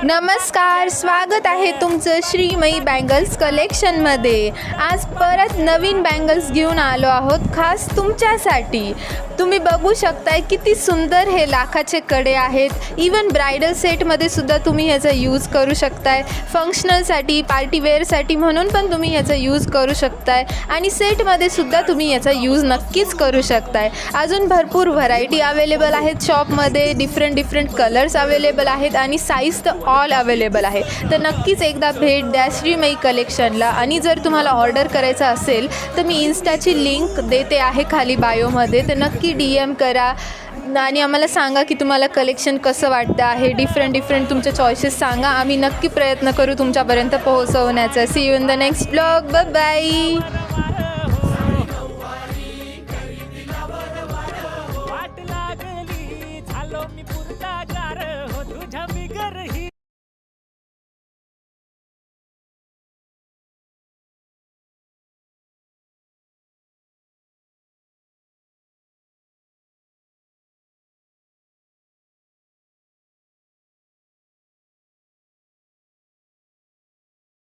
नमस्कार, स्वागत आहे तुमचं श्रीमयी बँगल्स कलेक्शनमध्ये। आज परत नवीन बँगल्स घेऊन आलो आहोत खास तुमच्यासाठी। तुम्ही बघू शकताय किती सुंदर हे लाखाचे कडे आहेत। इवन ब्राइडल सेटमध्ये सुद्धा तुम्ही ह्याचा यूज करू शकताय। फंक्शनलसाठी, पार्टी वेअरसाठी म्हणून पण तुम्ही ह्याचा यूज करू शकताय आणि सेटमध्ये सुद्धा तुम्ही याचा यूज नक्कीच करू शकताय। अजून भरपूर व्हरायटी अवेलेबल आहेत शॉपमध्ये। डिफरंट कलर्स अवेलेबल आहेत आणि साईज तर ऑल अवेलेबल आहे। तर नक्कीच एकदा भेट द्या श्रीमयी कलेक्शनला। आणि जर तुम्हाला ऑर्डर करायचा असेल तर मी इन्स्टाची लिंक देते आहे खाली बायोमध्ये, तर नक्की DM करा आणि आम्हाला सांगा की तुम्हाला कलेक्शन कसं वाटतं आहे। डिफरंट तुमचे चॉईसेस सांगा, आम्ही नक्की प्रयत्न करू तुमच्यापर्यंत पोहोचवण्याचा। See you in the next blog, bye bye.